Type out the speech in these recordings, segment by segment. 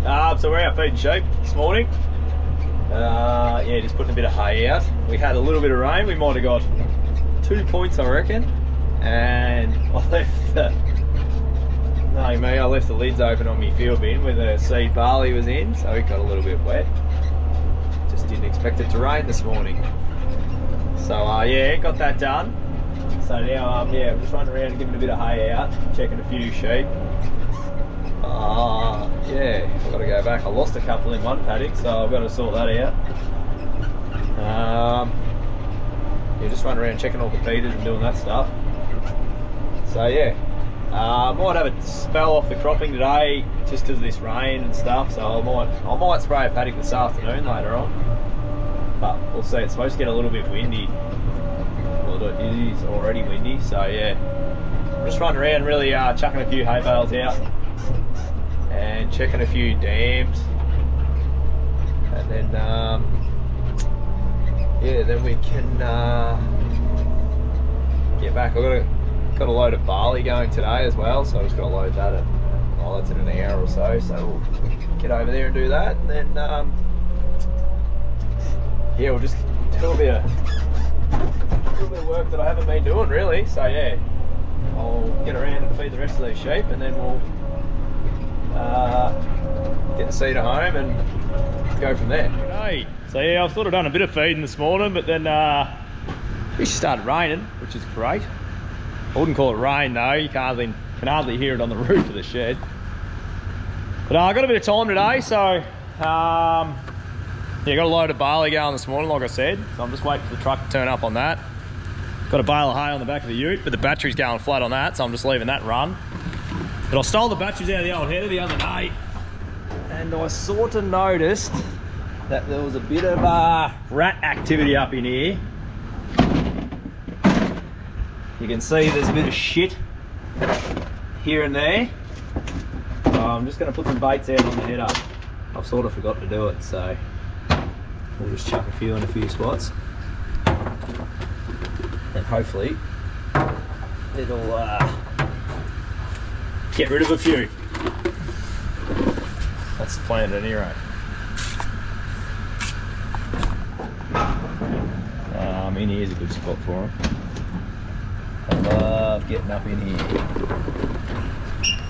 So we're out feeding sheep this morning. Yeah, just putting a bit of hay out. We had a little bit of rain. We might have got 2 points, I reckon. And I left the, I left the lids open on my field bin where the seed barley was in, so it got a little bit wet. Just didn't expect it to rain this morning. So yeah, got that done. So now yeah, I'm just running around and giving a bit of hay out, checking a few sheep. Yeah, I've got to go back. I lost a couple in one paddock, so I've got to sort that out. Yeah, just running around checking all the feeders and doing that stuff. So yeah, might have a spell off the cropping today just because of this rain and stuff. So I might spray a paddock this afternoon later on. But we'll see. It's supposed to get a little bit windy. Well, it is already windy. So yeah, I'm just running around really chucking a few hay bales out and checking a few dams, and then yeah, then we can get back. I've got a load of barley going today as well, so I've just got to load that at, oh, that's in an hour or so, so we'll get over there and do that, and then yeah, we'll just do a bit of work that I haven't been doing really. So yeah, I'll get around and feed the rest of these sheep, and then we'll get the seeder home and go from there. Okay, so yeah, I've sort of done a bit of feeding this morning, but then it started raining, which is great. I wouldn't call it rain though, you can hardly hear it on the roof of the shed. But I got a bit of time today, so yeah, got a load of barley going this morning, like I said, so I'm just waiting for the truck to turn up on that. Got a bale of hay on the back of the ute, but the battery's going flat on that, so I'm just leaving that run. But I stole the batteries out of the old header the other day, and I sort of noticed that there was a bit of rat activity up in here. You can see there's a bit of shit here and there. So I'm just going to put some baits out on the header. I've sort of forgot to do it, so we'll just chuck a few in a few spots, and hopefully it'll get rid of a few. That's the plan at any rate. In here's a good spot for them. I love getting up in here.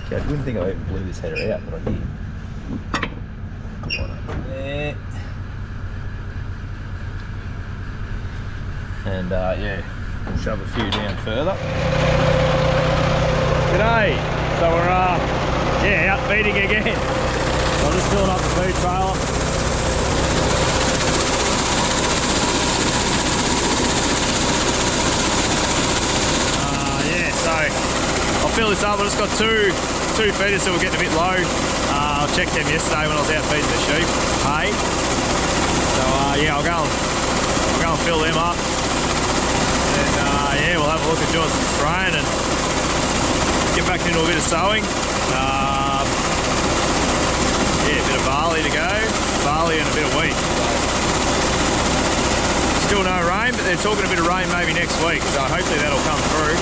Okay, I wouldn't think I even blew this header out, but I did. One up there. And yeah, we'll shove a few down further. G'day. So we're yeah, out feeding again. So I'm just filling up the feed trailer. Yeah, so I'll fill this up. I just got two feeders, so we're getting a bit low. I checked them yesterday when I was out feeding the sheep. Hay. So yeah, I'll go and fill them up. And yeah, we'll have a look at doing some spraying and get back into a bit of sowing. Yeah, a bit of barley to go. Barley and a bit of wheat. Still no rain, but they're talking a bit of rain maybe next week, so hopefully that'll come through.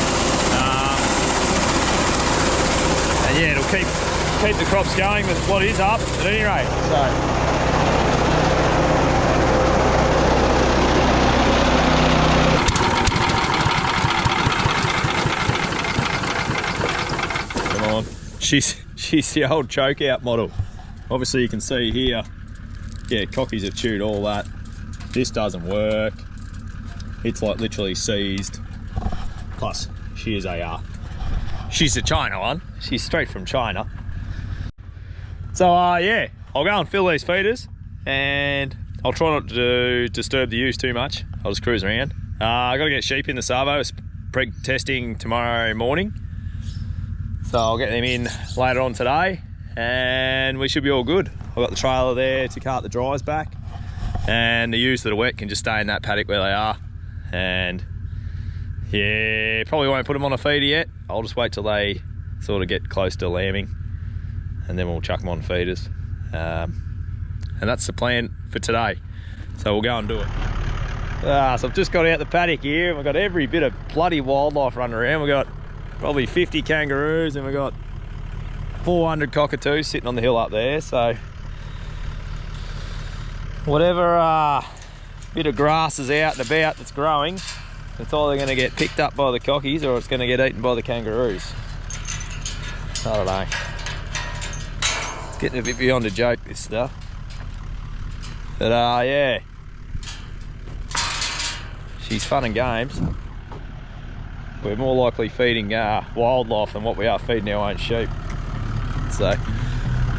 And yeah, it'll keep the crops going with what is up at any rate. So. She's the old choke out model. Obviously you can see here, yeah, cockies have chewed all that. This doesn't work. It's like literally seized. Plus, she's a China one. She's straight from China. So yeah, I'll go and fill these feeders, and I'll try not to disturb the ewes too much. I'll just cruise around. I got to get sheep in the Savo. It's preg testing tomorrow morning. So I'll get them in later on today, and we should be all good. I've got the trailer there to cart the dries back, and the ewes that are wet can just stay in that paddock where they are. And yeah, probably won't put them on a feeder yet. I'll just wait till they sort of get close to lambing, and then we'll chuck them on feeders. And that's the plan for today. So we'll go and do it. So I've just got out the paddock here, and we've got every bit of bloody wildlife running around. We've got probably 50 kangaroos, and we've got 400 cockatoos sitting on the hill up there. So whatever bit of grass is out and about that's growing, it's either going to get picked up by the cockies or it's going to get eaten by the kangaroos. I don't know. It's getting a bit beyond a joke, this stuff. But yeah, she's fun and games. We're more likely feeding wildlife than what we are feeding our own sheep. So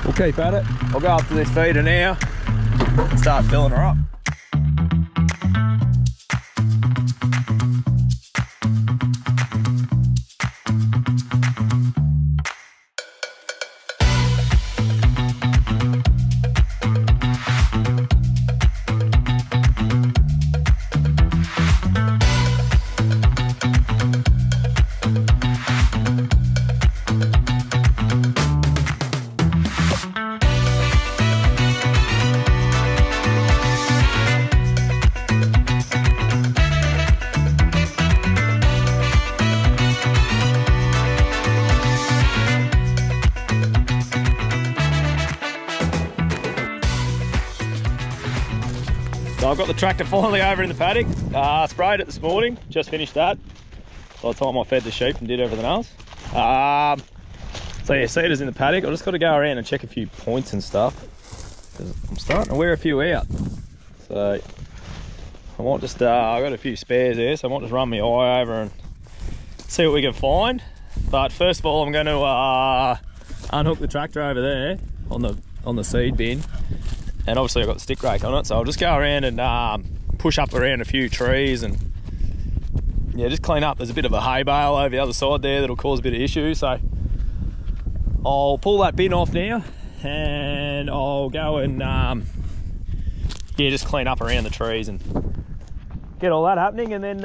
we'll keep at it. I'll go up to this feeder now and start filling her up. So I've got the tractor finally over in the paddock. Sprayed it this morning, just finished that. By the time I fed the sheep and did everything else. So yeah, seeders in the paddock. I've just got to go around and check a few points and stuff, because I'm starting to wear a few out. So I might just, I've got a few spares there, so I might just run my eye over and see what we can find. But first of all, I'm going to unhook the tractor over there on the seed bin. And obviously I've got the stick rake on it, so I'll just go around and push up around a few trees and yeah, just clean up. There's a bit of a hay bale over the other side there that'll cause a bit of issue, so I'll pull that bin off now and I'll go and yeah, just clean up around the trees and get all that happening, and then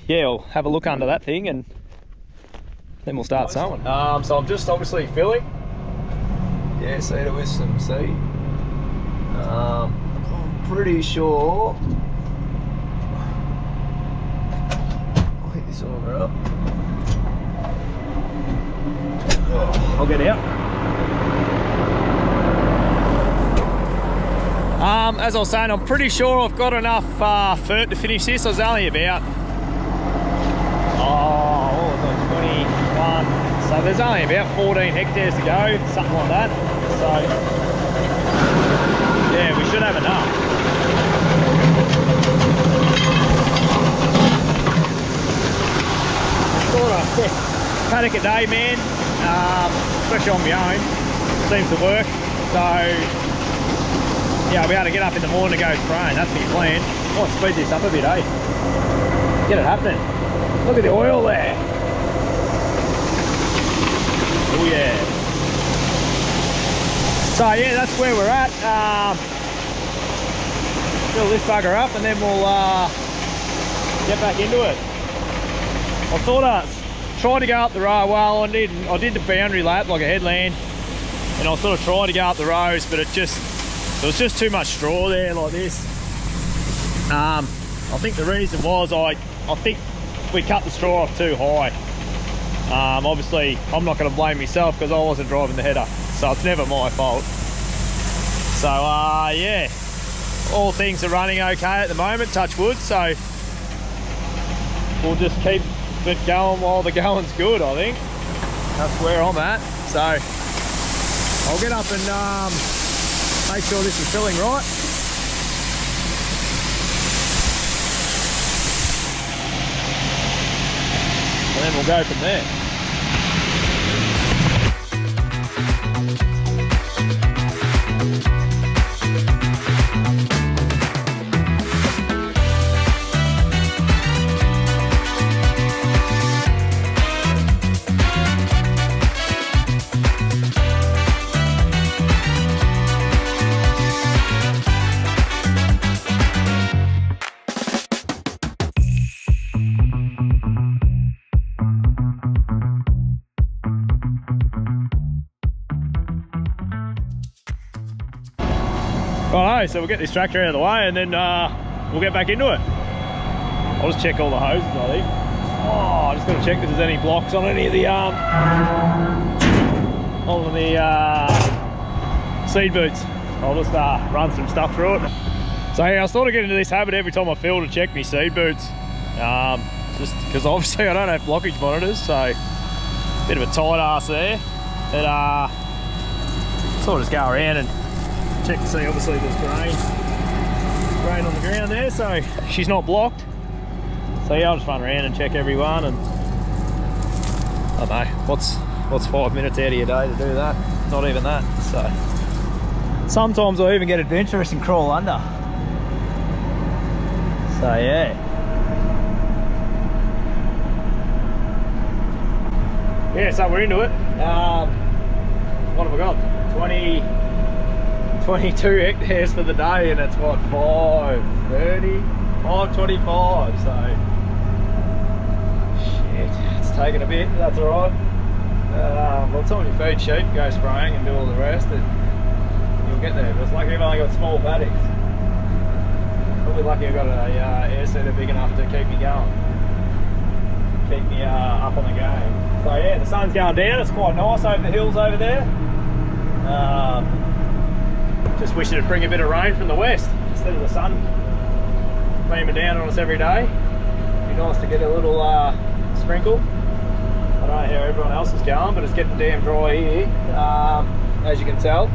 yeah, I'll have a look under that thing and then we'll start sowing. So I'm just obviously filling, yeah, seeder with some seed. I'm pretty sure I'll hit this auger up. I'll get out. As I was saying, I'm pretty sure I've got enough fert to finish this. I was only about 21, so there's only about 14 hectares to go, something like that. So yeah, we should have enough. Sort of paddock a day, man, especially on my own, seems to work. So yeah, I'll be able to get up in the morning to go spraying. That's my plan. I might speed this up a bit, eh? Get it happening. Look at the oil there. Oh yeah. So yeah, that's where we're at. Fill this bugger up and then we'll get back into it. I thought I tried to go up the row. Well, I did the boundary lap like a headland, and I sort of tried to go up the rows, but there was just too much straw there like this. I think the reason was I think we cut the straw off too high. Obviously, I'm not going to blame myself because I wasn't driving the header, so it's never my fault. So yeah, all things are running okay at the moment, touch wood, so we'll just keep it going while the going's good, I think. That's where I'm at. So I'll get up and make sure this is filling right. And then we'll go from there. Righto, so we'll get this tractor out of the way and then we'll get back into it. I'll just check all the hoses, I think. Oh, I just got to check if there's any blocks on any of the seed boots. I'll just run some stuff through it. So yeah, I sort of get into this habit every time I fill to check my seed boots. Just because obviously I don't have blockage monitors, so bit of a tight ass there. But sort of just go around and check to see, obviously there's grain on the ground there, so she's not blocked. So yeah, I'll just run around and check everyone, and I don't know, what's 5 minutes out of your day to do that? Not even that. So sometimes I even get adventurous and crawl under. So yeah. Yeah, so we're into it. What have I got? 22 hectares for the day, and it's what, 5:30, 5:25. So shit, it's taking a bit, but that's alright. By the time you feed sheep, go spraying and do all the rest, you'll get there. But it's lucky I've only got small paddocks. Probably lucky I've got a air setter big enough to keep me going, keep me up on the game. So yeah, the sun's going down. It's quite nice over the hills over there. Just wish it'd bring a bit of rain from the west instead of the sun beaming down on us every day. It'd be nice to get a little sprinkle. I don't know how everyone else is going, but it's getting damn dry here, as you can tell.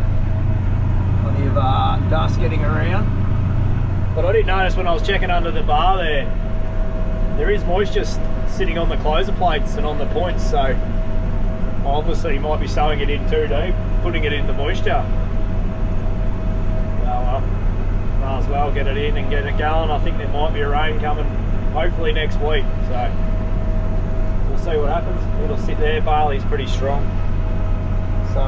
Plenty of dust getting around. But I did notice when I was checking under the bar there is moisture sitting on the closer plates and on the points, so obviously you might be sowing it in too deep, putting it in the moisture. Well, might as well get it in and get it going. I think there might be a rain coming hopefully next week, so we'll see what happens. It'll sit there. Barley's pretty strong, so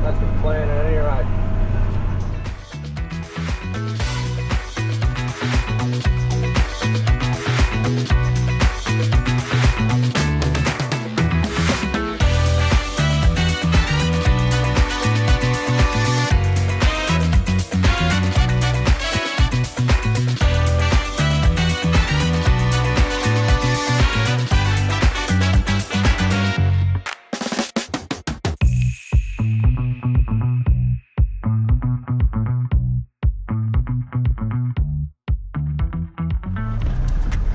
that's the plan at any rate.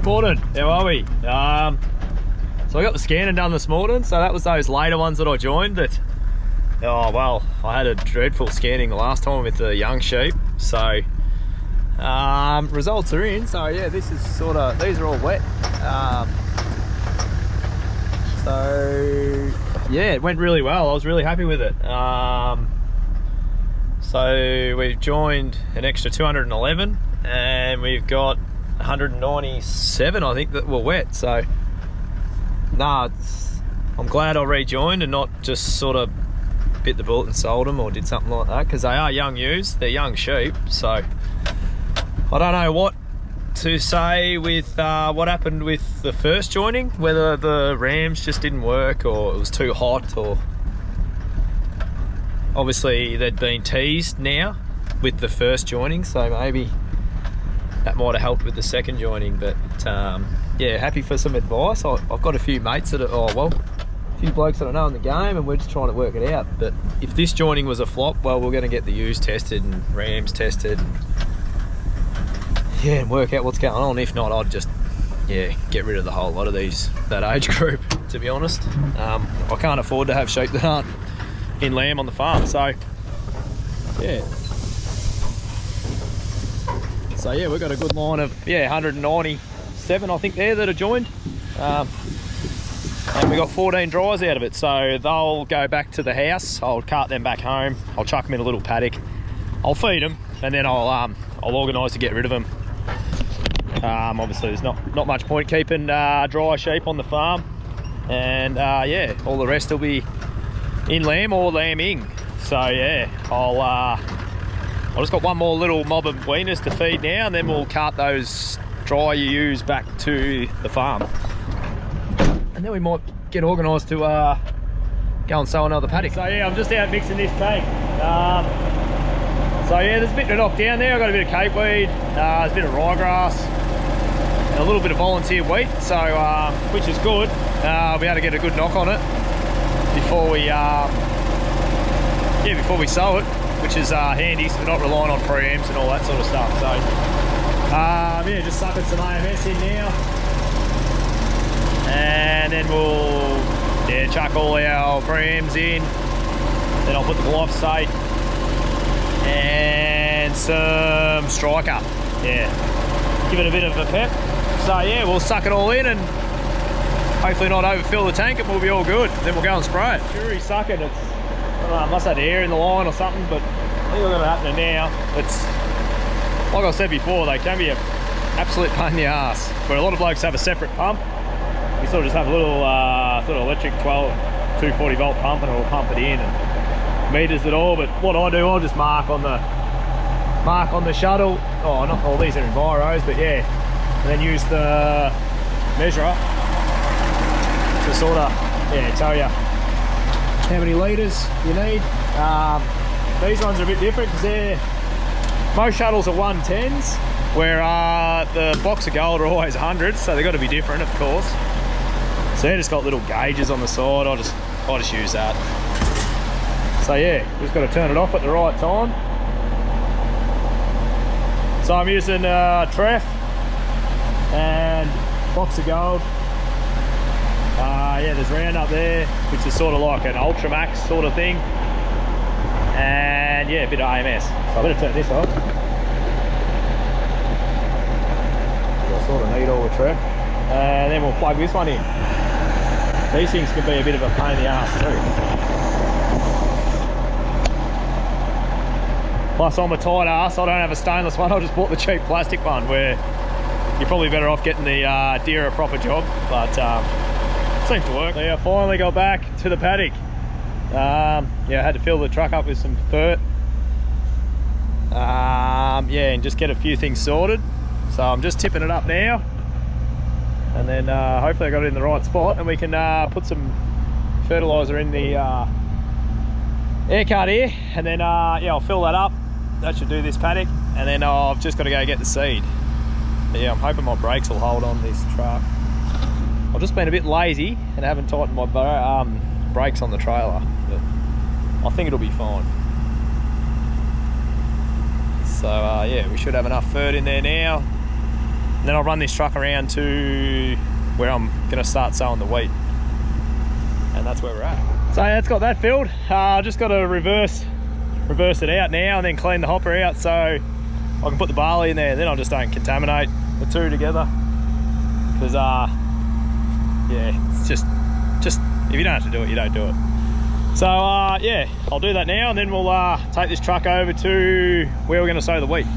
Morning, how are we? So I got the scanning done this morning, so that was those later ones that I joined that, oh well, I had a dreadful scanning the last time with the young sheep, so results are in. So yeah, this is sort of, these are all wet, so yeah, it went really well. I was really happy with it. So we've joined an extra 211 and we've got 197 I think that were wet, so nah, I'm glad I rejoined and not just sort of bit the bullet and sold them or did something like that, because they are young ewes, they're young sheep. So I don't know what to say with what happened with the first joining, whether the rams just didn't work or it was too hot, or obviously they'd been teased now with the first joining, so maybe that might have helped with the second joining. But yeah, happy for some advice. I've got a few mates that are, a few blokes that I know in the game, and we're just trying to work it out. But if this joining was a flop, well, we're going to get the ewes tested and rams tested, and yeah, and work out what's going on. If not, I'd just, yeah, get rid of the whole lot of that age group, to be honest. I can't afford to have sheep that aren't in lamb on the farm, so yeah. So yeah, we've got a good line of, yeah, 197 I think there that are joined, and we got 14 dries out of it, so they'll go back to the house. I'll cart them back home, I'll chuck them in a little paddock, I'll feed them, and then I'll organise to get rid of them. Obviously there's not much point keeping dry sheep on the farm, and yeah, all the rest will be in lamb or lambing. So yeah, I've just got one more little mob of weaners to feed now, and then we'll cart those dry ewes back to the farm, and then we might get organised to go and sow another paddock. So yeah, I'm just out mixing this tank. So yeah, there's a bit to knock down there. I've got a bit of cape weed, there's a bit of ryegrass, and a little bit of volunteer wheat, so which is good. We'll be able to get a good knock on it before we before we sow it. which is handy, so we're not relying on preamps and all that sort of stuff. So yeah, just sucking some AMS in now, and then we'll chuck all our preamps in. Then I'll put the glyphosate and some striker. Yeah, give it a bit of a pep. So yeah, we'll suck it all in and hopefully not overfill the tank, and we'll be all good. Then we'll go and spray it. Sure, he's sucking. It's, I don't know, I must have air in the line or something, but I think what's happening now, it's like I said before, they can be an absolute pain in the ass. Where a lot of blokes have a separate pump, we sort of just have a little sort of electric 240 volt pump, and it'll pump it in and meters it all. But what I do, I'll just mark on the shuttle. Oh, not all these are enviros, but yeah, and then use the measurer to sort of tell you how many litres you need. These ones are a bit different because most shuttles are 110s, where the box of gold are always 100s, so they've got to be different, of course. So they've just got little gauges on the side. I just use that. So yeah, just got to turn it off at the right time. So I'm using Treff and box of gold. Yeah, there's round up there, which is sort of like an Ultramax sort of thing. And yeah, a bit of AMS. So I better turn this off. I sort of need all the Treff. And then we'll plug this one in. These things can be a bit of a pain in the ass too. Plus I'm a tight ass, I don't have a stainless one, I just bought the cheap plastic one, where you're probably better off getting the deer a proper job, but seems to work. So yeah, I finally got back to the paddock. Yeah, I had to fill the truck up with some dirt. Yeah, and just get a few things sorted. So I'm just tipping it up now, and then hopefully I got it in the right spot, and we can put some fertilizer in the air cart here, and then yeah, I'll fill that up. That should do this paddock, and then I've just got to go get the seed. But yeah, I'm hoping my brakes will hold on this truck. I've just been a bit lazy and haven't tightened my brakes on the trailer, but I think it'll be fine. So yeah, we should have enough fert in there now. And then I'll run this truck around to where I'm going to start sowing the wheat. And that's where we're at. So yeah, it's got that filled. Just got to reverse it out now and then clean the hopper out so I can put the barley in there. Then I just don't contaminate the two together. Because yeah, it's just if you don't have to do it, you don't do it. So yeah, I'll do that now, and then we'll take this truck over to where we're going to sow the wheat.